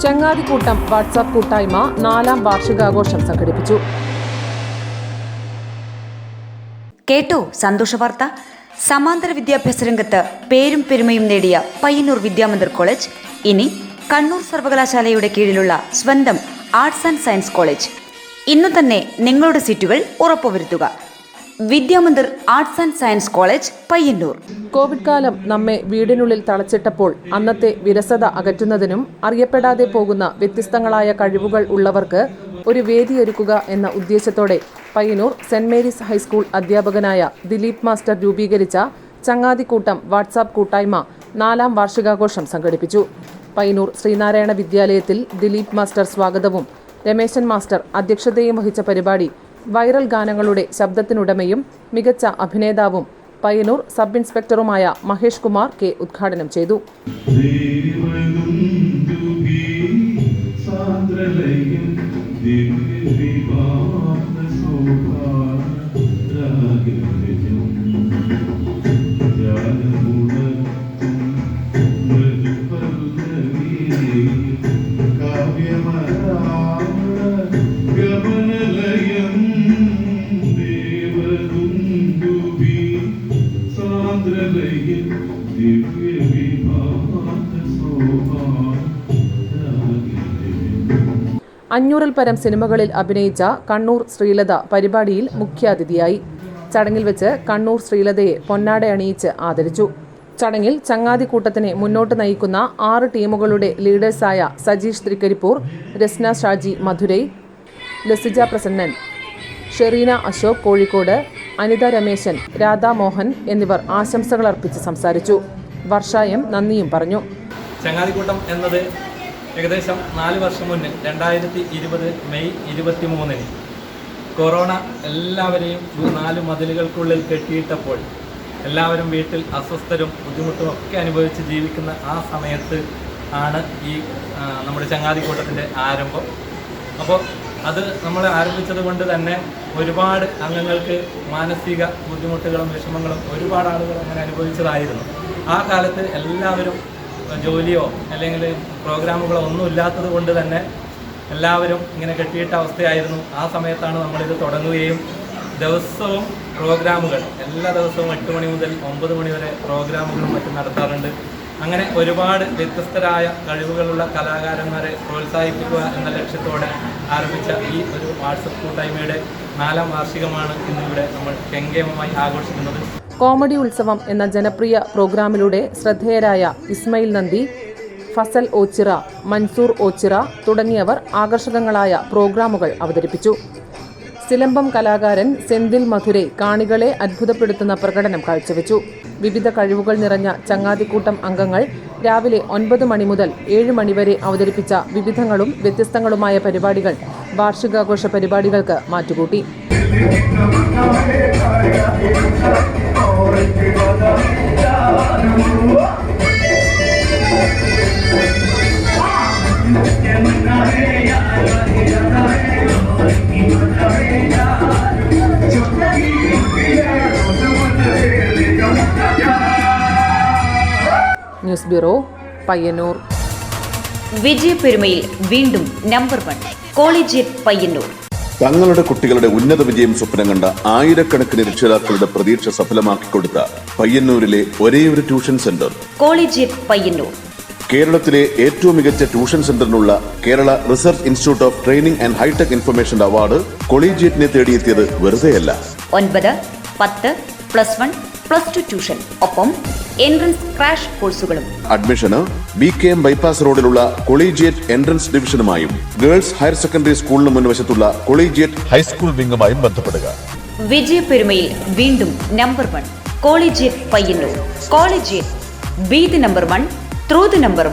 ചങ്ങാതിക്കൂട്ടം WhatsApp കൂട്ടായ്മ 4ാം വാർഷികാഘോഷം സംഘടിപ്പിച്ചു. കേട്ടോ സന്തോഷ വാർത്ത. സമാന്തര വിദ്യാഭ്യാസ രംഗത്ത് പേരും പെരുമയും നേടിയ പയ്യന്നൂർ വിദ്യാമന്ദിർ കോളേജ് ഇനി കണ്ണൂർ സർവകലാശാലയുടെ കീഴിലുള്ള സ്വന്തം ആർട്സ് ആൻഡ് സയൻസ് കോളേജ്. ഇന്നു തന്നെ നിങ്ങളുടെ സീറ്റുകൾ ഉറപ്പുവരുത്തുക. Vidyamandir arts and science college, Payyanur. Covid കാലം നമ്മെ വീടിനുള്ളിൽ തളച്ചിട്ടപ്പോൾ അന്നത്തെ വിരസത അകറ്റുന്നതിനും അറിയപ്പെടാതെ പോകുന്ന വ്യത്യസ്തങ്ങളായ കഴിവുകൾ ഉള്ളവർക്ക് ഒരു വേദിയൊരുക്കുക എന്ന ഉദ്ദേശത്തോടെ പയ്യന്നൂർ സെന്റ് മേരീസ് ഹൈസ്കൂൾ അധ്യാപകനായ ദിലീപ് മാസ്റ്റർ രൂപീകരിച്ച ചങ്ങാതിക്കൂട്ടം വാട്സാപ്പ് കൂട്ടായ്മ 4ാം വാർഷികാഘോഷം സംഘടിപ്പിച്ചു. പയ്യന്നൂർ ശ്രീനാരായണ വിദ്യാലയത്തിൽ ദിലീപ് മാസ്റ്റർ സ്വാഗതവും രമേശൻ മാസ്റ്റർ അധ്യക്ഷതയും വഹിച്ച പരിപാടി വൈറൽ ഗാനങ്ങളുടെ ശബ്ദത്തിനുടമയും മികച്ച അഭിനേതാവും പയ്യന്നൂർ സബ് ഇൻസ്പെക്ടറുമായ മഹേഷ് കുമാർ കെ ഉദ്ഘാടനം ചെയ്തു. അഞ്ഞൂറിൽ പരം സിനിമകളിൽ അഭിനയിച്ച കണ്ണൂർ ശ്രീലത പരിപാടിയിൽ മുഖ്യാതിഥിയായി. ചടങ്ങിൽ വെച്ച് കണ്ണൂർ ശ്രീലതയെ പൊന്നാട അണിയിച്ച് ആദരിച്ചു. ചടങ്ങിൽ ചങ്ങാതിക്കൂട്ടത്തിനെ മുന്നോട്ട് നയിക്കുന്ന 6 ടീമുകളുടെ ലീഡേഴ്സായ സജീഷ് തൃക്കരിപ്പൂർ, രസ്ന ഷാജി മധുരൈ, ലസിജ പ്രസന്നൻ, ഷെറീന അശോക് കോഴിക്കോട്, അനിത രമേശൻ, രാധാ മോഹൻ എന്നിവർ ആശംസകൾ അർപ്പിച്ച് സംസാരിച്ചു. വർഷ എം നന്ദിയും പറഞ്ഞു. ചങ്ങാതിക്കൂട്ടം എന്നത് ഏകദേശം 4 വർഷം മുന്നേ 2020 മെയ് 23 കൊറോണ എല്ലാവരെയും 4 മതിലുകൾക്കുള്ളിൽ കെട്ടിയിട്ടപ്പോൾ എല്ലാവരും വീട്ടിൽ അസ്വസ്ഥരും ബുദ്ധിമുട്ടും ഒക്കെ അനുഭവിച്ച് ജീവിക്കുന്ന ആ സമയത്ത് ആണ് ഈ നമ്മുടെ ചങ്ങാതിക്കൂട്ടത്തിൻ്റെ ആരംഭം. അപ്പോൾ അത് നമ്മൾ ആരംഭിച്ചത് കൊണ്ട് തന്നെ ഒരുപാട് അംഗങ്ങൾക്ക് മാനസിക ബുദ്ധിമുട്ടുകളും വിഷമങ്ങളും ഒരുപാട് ആളുകൾ അങ്ങനെ അനുഭവിച്ചതായിരുന്നു. ആ കാലത്ത് എല്ലാവരും ജോലിയോ അല്ലെങ്കിൽ പ്രോഗ്രാമുകളോ ഒന്നും ഇല്ലാത്തത് കൊണ്ട് തന്നെ എല്ലാവരും ഇങ്ങനെ കെട്ടിയിട്ട അവസ്ഥയായിരുന്നു. ആ സമയത്താണ് നമ്മളിത് തുടങ്ങുകയും ദിവസവും പ്രോഗ്രാമുകൾ എല്ലാ ദിവസവും 8 മണി മുതൽ 9 മണി വരെ പ്രോഗ്രാമുകളും മറ്റും നടത്താറുണ്ട്. അങ്ങനെ ഒരുപാട് വ്യത്യസ്തരായ കഴിവുകളുള്ള കലാകാരന്മാരെ പ്രോത്സാഹിപ്പിക്കുക എന്ന ലക്ഷ്യത്തോടെ ആരംഭിച്ച ഈ ഒരു വാട്സപ്പ് കൂട്ടായ്മയുടെ 4ാം വാർഷികമാണ് ഇന്നിവിടെ നമ്മൾ കെങ്കേമമായി ആഘോഷിക്കുന്നത്. കോമഡി ഉത്സവം എന്ന ജനപ്രിയ പ്രോഗ്രാമിലൂടെ ശ്രദ്ധേയരായ ഇസ്മയിൽ നന്ദി, ഫസൽ ഓച്ചിറ, മൻസൂർ ഓച്ചിറ തുടങ്ങിയവർ ആകർഷകങ്ങളായ പ്രോഗ്രാമുകൾ അവതരിപ്പിച്ചു. സിലമ്പം കലാകാരൻ സെന്തിൽ മധുരൈ കാണികളെ അത്ഭുതപ്പെടുത്തുന്ന പ്രകടനം കാഴ്ചവെച്ചു. വിവിധ കഴിവുകൾ നിറഞ്ഞ ചങ്ങാതിക്കൂട്ടം അംഗങ്ങൾ രാവിലെ 9 മണി മുതൽ 7 മണി വരെ അവതരിപ്പിച്ച വിവിധങ്ങളും വ്യത്യസ്തങ്ങളുമായ പരിപാടികൾ വാർഷികാഘോഷ പരിപാടികൾക്ക് മാറ്റുകൂട്ടി. News bureau, Payyanur. വിജയപെരുമയിൽ വീണ്ടും നമ്പർ 1 കോളേജിയറ്റ് പയ്യന്നൂർ. തങ്ങളുടെ കുട്ടികളുടെ ഉന്നത വിജയം സ്വപ്നം കണ്ട ആയിരക്കണക്കിന് രക്ഷിതാക്കളുടെ പ്രതീക്ഷ സഫലമാക്കിക്കൊടുത്ത പയ്യന്നൂരിലെ ഒരേയൊരു ട്യൂഷൻ സെന്റർ കോളേജിയറ്റ് പയ്യന്നൂർ. കേരളത്തിലെ ഏറ്റവും മികച്ച ട്യൂഷൻ സെന്ററിനുള്ള Kerala research institute of training and hitech information award കോളേജിയറ്റിനെ തേടിയെത്തിയത് വെറുതെയല്ല. 9, 10, +1, +2 ട്യൂഷൻ, ഒപ്പം എൻട്രൻസ് ക്രാഷ് കോഴ്സുകളും. അഡ്മിഷന് BKM ബൈപ്പാസ് റോഡിലുള്ള കൊളീജിയറ്റ് എൻട്രൻസ് ഡിവിഷനുമായും ഗേൾസ് ഹയർ സെക്കൻഡറി സ്കൂളിന് മുൻവശത്തുള്ള കൊളീജിയറ്റ് ഹൈസ്കൂൾ വിംഗുമായും ബന്ധപ്പെടുക. വിജയപെരുമയിൽ വീണ്ടും number 1 Collegiate Payyanur. Collegiate, be the number 1 through the number 1.